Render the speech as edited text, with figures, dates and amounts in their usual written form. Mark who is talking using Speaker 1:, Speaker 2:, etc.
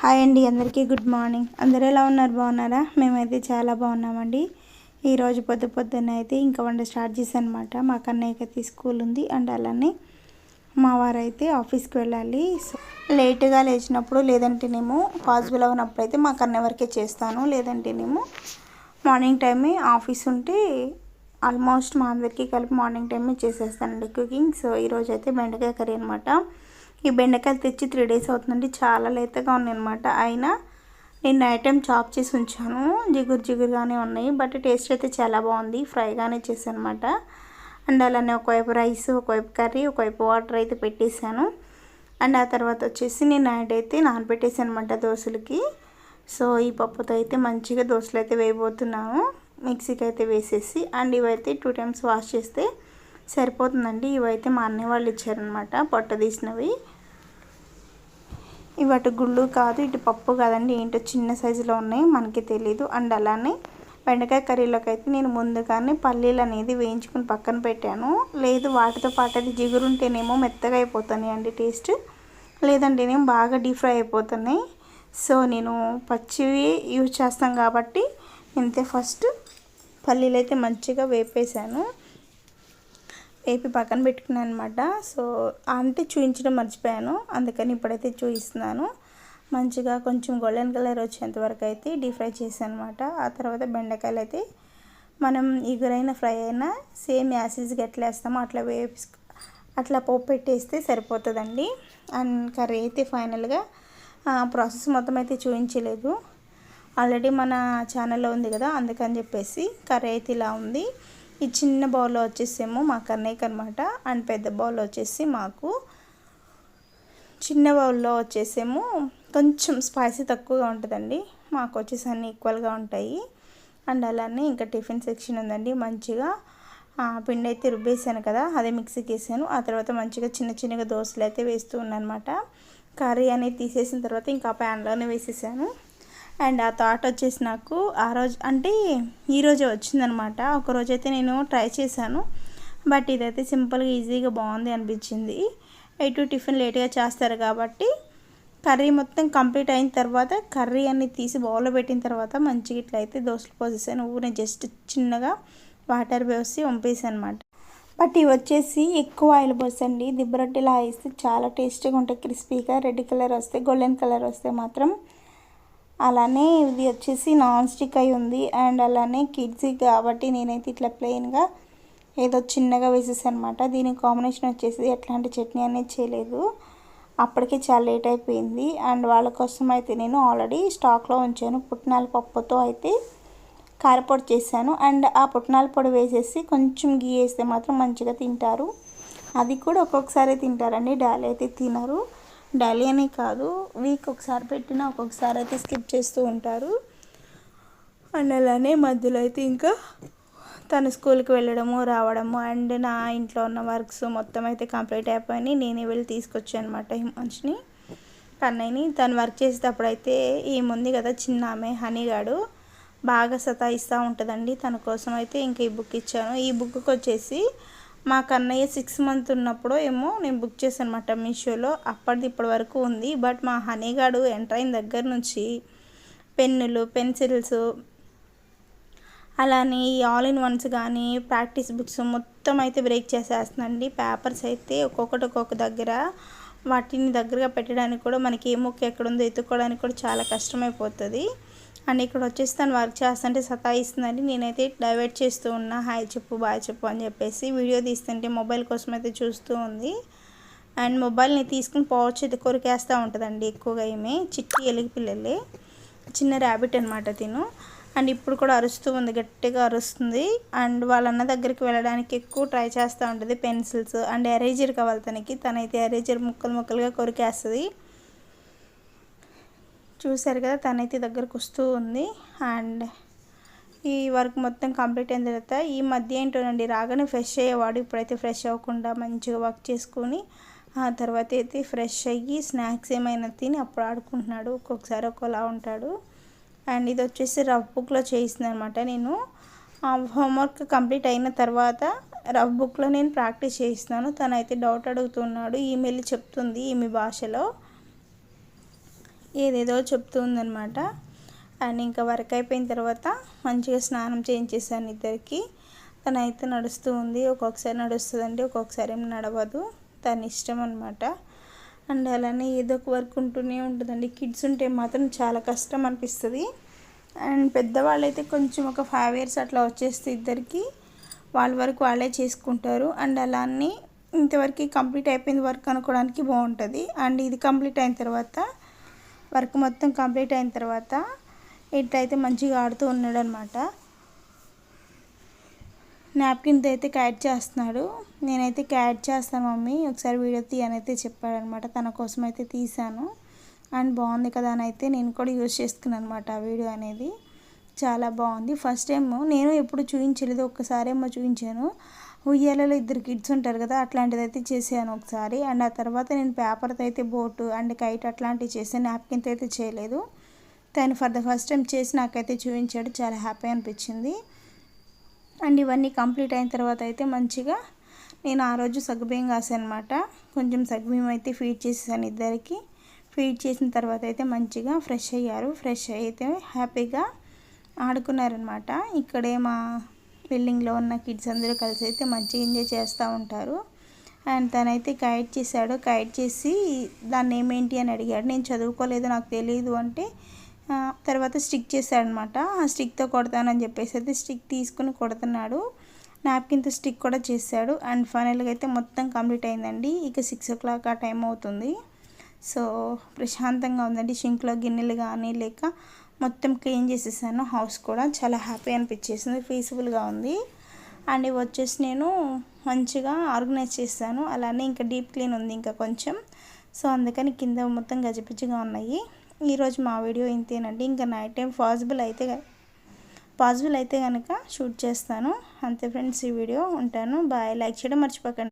Speaker 1: Hi అండి, అందరికీ good morning. అందరూ ఎలా ఉన్నారు? బాగున్నారా? మేమైతే చాలా బాగున్నామండి. ఈరోజు పొద్దున్నే అయితే ఇంకా వంట స్టార్ట్ చేశాను అనమాట. మా కన్నయ్యకి అయితే స్కూల్ ఉంది అండ్ అలానే మా వారైతే ఆఫీస్కి వెళ్ళాలి. సో లేటుగా లేచినప్పుడు లేదంటేనేమో పాసిబుల్ అవునప్పుడు అయితే మా కన్నయ్య వరకే చేస్తాను. లేదంటేనేమో మార్నింగ్ టైమే ఆఫీస్ ఉంటే ఆల్మోస్ట్ మా అందరికీ కలిపి మార్నింగ్ టైమే చేసేస్తానండి కుకింగ్. సో ఈరోజు అయితే బెండకాయ కర్రీ అనమాట. ఈ బెండకాయలు తెచ్చి 3 days అవుతుందండి. చాలా లేతగా ఉన్నాయి అనమాట. అయినా నేను నైట్ టైం చాప్ చేసి ఉంచాను. జిగురుగానే ఉన్నాయి, బట్ టేస్ట్ అయితే చాలా బాగుంది. ఫ్రైగానే చేశాను అనమాట. అండ్ అలానే ఒకవైపు రైస్, ఒకవైపు కర్రీ, ఒకవైపు వాటర్ అయితే పెట్టేశాను. అండ్ ఆ తర్వాత వచ్చేసి నేను నైట్ అయితే నానబెట్టేసాను అనమాట దోశలకి. సో ఈ పప్పుతో అయితే మంచిగా దోశలు అయితే వేయబోతున్నాను. మిక్సీకి అయితే వేసేసి అండ్ ఇవైతే 2 times వాష్ చేస్తే సరిపోతుందండి. ఇవైతే మా అన్నయ్య వాళ్ళు ఇచ్చారనమాట, పొట్ట తీసినవి. ఇవి అటు గుళ్ళు కాదు, ఇటు పప్పు కాదండి, ఏంటో చిన్న సైజులో ఉన్నాయి, మనకి తెలీదు. అండ్ అలానే బెండకాయ కర్రీలోకి అయితే నేను ముందుగానే పల్లీలు అనేది వేయించుకుని పక్కన పెట్టాను. లేదు వాటితో పాటు అది జిగురుంటేనేమో మెత్తగా అయిపోతున్నాయి అండి టేస్ట్, లేదంటేనేమో బాగా డీప్ ఫ్రై అయిపోతున్నాయి. సో నేను పచ్చివి యూజ్ చేస్తాం కాబట్టి ఇంతే ఫస్ట్ పల్లీలు అయితే మంచిగా వేపేసాను. వేపి పక్కన పెట్టుకున్నాను అనమాట. సో అంటే చూపించడం మర్చిపోయాను, అందుకని ఇప్పుడైతే చూపిస్తున్నాను. మంచిగా కొంచెం గోల్డెన్ కలర్ వచ్చేంత వరకు అయితే డీప్ ఫ్రై చేశాను అనమాట. ఆ తర్వాత బెండకాయలు అయితే మనం ఎగురైన ఫ్రై అయినా సేమ్ యాసిడ్స్గా ఎట్లా వేస్తామో అట్లా పోపు పెట్టేస్తే సరిపోతుందండి. అండ్ కర్రీ అయితే ఫైనల్గా ప్రాసెస్ మొత్తం అయితే చూపించలేదు, ఆల్రెడీ మన ఛానల్లో ఉంది కదా, అందుకని చెప్పేసి కర్రీ అయితే ఇలా ఉంది. ఈ చిన్న బౌల్లో వచ్చేసేమో మా కన్నయ్యకి అనమాట. అండ్ పెద్ద బౌల్లో వచ్చేసి మాకు. చిన్న బౌల్లో వచ్చేసేమో కొంచెం స్పైసీ తక్కువగా ఉంటుందండి, మాకు వచ్చేసి అన్నీ ఈక్వల్గా ఉంటాయి. అండ్ అలానే ఇంకా టిఫిన్ సెక్షన్ ఉందండి. మంచిగా పిండి అయితే రుబ్బేసాను కదా, అదే మిక్సీకి వేసాను. ఆ తర్వాత మంచిగా చిన్నగా దోశలు అయితే వేస్తూ ఉన్నాను అనమాట. కర్రీ అనేది తీసేసిన తర్వాత ఇంకా ప్యాన్లోనే వేసేసాను. అండ్ ఆ థాట్ వచ్చేసి నాకు ఆ రోజు అంటే ఈరోజే వచ్చిందనమాట. ఒకరోజు అయితే నేను ట్రై చేశాను, బట్ ఇదైతే సింపుల్గా ఈజీగా బాగుంది అనిపించింది. ఎటు టిఫిన్ లేట్గా చేస్తారు కాబట్టి కర్రీ మొత్తం కంప్లీట్ అయిన తర్వాత కర్రీ అన్ని తీసి బౌల్లో పెట్టిన తర్వాత మంచిగా ఇట్లా అయితే దోశలు పోసేసాను. నేను జస్ట్ చిన్నగా వాటర్ పోసి వంపేసాను అనమాట. బట్ ఇవి వచ్చేసి ఎక్కువ ఆయిల్ పోసండి. దిబ్బరొట్టెలా వేస్తే చాలా టేస్టీగా ఉంటాయి, క్రిస్పీగా రెడ్ కలర్ వస్తే, గోల్డెన్ కలర్ వస్తే మాత్రం. అలానే ఇది వచ్చేసి నాన్ స్టిక్ అయి ఉంది. అండ్ అలానే కిడ్స్ కాబట్టి నేనైతే ఇట్లా ప్లెయిన్గా ఏదో చిన్నగా వేసేసాను అనమాట. దీనికి కాంబినేషన్ వచ్చేసి ఎట్లాంటి చట్నీ అనేది చేయలేదు, అప్పటికే చాలా లేట్ అయిపోయింది. అండ్ వాళ్ళ కోసం అయితే నేను ఆల్రెడీ స్టాక్లో ఉంచాను పుట్నాల పప్పుతో అయితే కారపొడి చేశాను. అండ్ ఆ పుట్నాల పొడి వేసేసి కొంచెం గీ వేస్తే మాత్రం మంచిగా తింటారు. అది కూడా ఒక్కొక్కసారి తింటారండి, డైలీ అయితే తినరు. డైలీ అనే కాదు, వీక్ ఒకసారి పెట్టినా ఒక్కొక్కసారి అయితే స్కిప్ చేస్తూ ఉంటారు. అండ్ అలానే మధ్యలో అయితే ఇంకా తను స్కూల్కి వెళ్ళడము రావడము అండ్ నా ఇంట్లో ఉన్న వర్క్స్ మొత్తం అయితే కంప్లీట్ అయిపోయినాయి. నేనే వెళ్ళి తీసుకొచ్చాను అనమాట హిమాంష్ని, కన్నయ్యని. తను వర్క్ చేసేటప్పుడు అయితే ఏముంది కదా చిన్న ఆమె హనీగాడు బాగా సతాయిస్తూ ఉంటుందండి. తన కోసం అయితే ఇంకా ఈ బుక్ ఇచ్చాను. ఈ బుక్కి వచ్చేసి మా కన్నయ్య 6 months ఉన్నప్పుడు ఏమో నేను బుక్ చేశాను అనమాట మీషోలో. అప్పటిది ఇప్పటి వరకు ఉంది. బట్ మా హనీగాడు ఎంటర్ అయిన దగ్గర నుంచి పెన్నులు, పెన్సిల్స్, అలానే ఈ ఆల్ ఇన్ వన్స్ కానీ ప్రాక్టీస్ బుక్స్ మొత్తం అయితే బ్రేక్ చేసేస్తుందండి. పేపర్స్ అయితే ఒక్కొక్క దగ్గర, వాటిని దగ్గరగా పెట్టడానికి కూడా మనకి ఏ ముక్క ఎక్కడుందో ఎత్తుక్కోవడానికి కూడా చాలా కష్టమైపోతుంది. అండ్ ఇక్కడ వచ్చేసి తను వర్క్ చేస్తుంటే సతాయిస్తుందని నేనైతే డైవర్ట్ చేస్తూ ఉన్నా, హాయ్ చెప్పు బాయ్ చెప్పు అని చెప్పేసి. వీడియో తీస్తుంటే మొబైల్ కోసం అయితే చూస్తూ ఉంది. అండ్ మొబైల్ని తీసుకుని పౌచ్ అయితే కొరికేస్తూ ఉంటుందండి ఎక్కువగా. ఏమే చిట్టి ఎలిగి పిల్లలే, చిన్న ర్యాబిట్ అనమాట తిను. అండ్ ఇప్పుడు కూడా అరుస్తూ ఉంది, గట్టిగా అరుస్తుంది. అండ్ వాళ్ళన్న దగ్గరికి వెళ్ళడానికి ఎక్కువ ట్రై చేస్తూ ఉంటుంది. పెన్సిల్స్ అండ్ ఎరేజర్ కావాలి తనకి, తనైతే ఎరేజర్ ముక్కలుగా కొరికేస్తుంది. చూసారు కదా, తనైతే దగ్గరకు వస్తూ ఉంది. అండ్ ఈ వర్క్ మొత్తం కంప్లీట్ అయిన తర్వాత ఈ మధ్య ఏంటోనండి రాగానే ఫ్రెష్ అయ్యేవాడు, ఇప్పుడైతే ఫ్రెష్ అవ్వకుండా మంచిగా వర్క్ చేసుకొని ఆ తర్వాత అయితే ఫ్రెష్ అయ్యి స్నాక్స్ ఏమైనా తిని అప్పుడు ఆడుకుంటున్నాడు. ఒక్కొక్కసారి ఒకలా ఉంటాడు. అండ్ ఇది వచ్చేసి రఫ్ బుక్లో చేయిస్తుంది అనమాట. నేను హోంవర్క్ కంప్లీట్ అయిన తర్వాత రఫ్ బుక్లో నేను ప్రాక్టీస్ చేయిస్తున్నాను. తనైతే డౌట్ అడుగుతున్నాడు, ఈమెయిల్ చెప్తుంది ఈమె భాషలో. ఏదేదో చెప్తూ ఉందనమాట. అండ్ ఇంకా వర్క్ అయిపోయిన తర్వాత మంచిగా స్నానం చేయించేసాను ఇద్దరికి. తనైతే నడుస్తూ ఉంది. ఒక్కొక్కసారి నడుస్తుందండి, ఒక్కొక్కసారి ఏం నడవదు. తన ఇష్టం అనమాట. అండ్ అలానే ఏదో ఒక వర్క్ ఉంటూనే ఉంటుందండి. కిడ్స్ ఉంటే మాత్రం చాలా కష్టం అనిపిస్తుంది. అండ్ పెద్దవాళ్ళైతే కొంచెం ఒక 5 years అట్లా వచ్చేస్తే ఇద్దరికి వాళ్ళ వరకు వాళ్ళే చేసుకుంటారు. అండ్ అలానే ఇంతవరకు కంప్లీట్ అయిపోయింది వర్క్ అనుకోవడానికి బాగుంటుంది. అండ్ ఇది కంప్లీట్ అయిన తర్వాత, వర్క్ మొత్తం కంప్లీట్ అయిన తర్వాత ఇట్లయితే మంచిగా ఆడుతూ ఉన్నాడు అనమాట. నాప్కిన్తో అయితే క్యాట్ చేస్తున్నాడు. నేనైతే క్యాట్ చేస్తాను మమ్మీ, ఒకసారి వీడియో తీయనైతే చెప్పాడనమాట. తన కోసం అయితే తీసాను. అండ్ బాగుంది కదా అని అయితే నేను కూడా యూజ్ చేసుకున్నాను అనమాట ఆ వీడియో అనేది. చాలా బాగుంది. ఫస్ట్ టైం నేను ఎప్పుడు చూపించలేదు, ఒక్కసారేమో చూపించాను. ఉయ్యాలలో 2 కిడ్స్ ఉంటారు కదా, అట్లాంటిది అయితే చేసాను ఒకసారి. అండ్ ఆ తర్వాత నేను పేపర్తో అయితే బోటు అండ్ కైట్ అట్లాంటివి చేశాను. నాప్కిన్తో అయితే చేయలేదు. తను ఫర్ ద ఫస్ట్ టైం చేసి నాకైతే చూపించాడు. చాలా హ్యాపీ అనిపించింది. అండ్ ఇవన్నీ కంప్లీట్ అయిన తర్వాత అయితే మంచిగా నేను ఆ రోజు సగ్గుబియ్యం కాసాను అనమాట. కొంచెం సగ్గుబియ్యం అయితే ఫీడ్ చేసేసాను ఇద్దరికి. ఫీడ్ చేసిన తర్వాత అయితే మంచిగా ఫ్రెష్ అయ్యారు. ఫ్రెష్ అయితే హ్యాపీగా ఆడుకున్నారనమాట. ఇక్కడే మా బిల్డింగ్లో ఉన్న కిడ్స్ అందరూ కలిసి అయితే మంచిగా ఎంజాయ్ చేస్తూ ఉంటారు. అండ్ తనైతే కైట్ చేశాడు. కైట్ చేసి దాన్ని ఏమేంటి అని అడిగాడు. నేను చదువుకోలేదు, నాకు తెలియదు అంటే తర్వాత స్టిక్ చేశాడనమాట. ఆ స్టిక్తో కొడతానని చెప్పేసి అయితే స్టిక్ తీసుకుని కొడుతున్నాడు. నాప్కిన్తో స్టిక్ కూడా చేశాడు. అండ్ ఫైనల్గా అయితే మొత్తం కంప్లీట్ అయిందండి. ఇక 6 o'clock ఆ టైం అవుతుంది. సో ప్రశాంతంగా ఉందండి. షింక్లో గిన్నెలు కానీ లేక మొత్తం క్లీన్ చేసేసాను. హౌస్ కూడా చాలా హ్యాపీ అనిపించేసింది, పీస్ఫుల్గా ఉంది. అండ్ ఇవి వచ్చేసి నేను మంచిగా ఆర్గనైజ్ చేశాను. అలానే ఇంకా డీప్ క్లీన్ ఉంది ఇంకా కొంచెం. సో అందుకని కింద మొత్తం గజిపిచ్చిగా ఉన్నాయి. ఈరోజు మా వీడియో ఇంతేనండి. ఇంకా నైట్ టైం పాసిబుల్ అయితే కనుక షూట్ చేస్తాను. అంతే ఫ్రెండ్స్, ఈ వీడియో ఉంటాను. బాయ్. లైక్ చేయడం మర్చిపోకండి.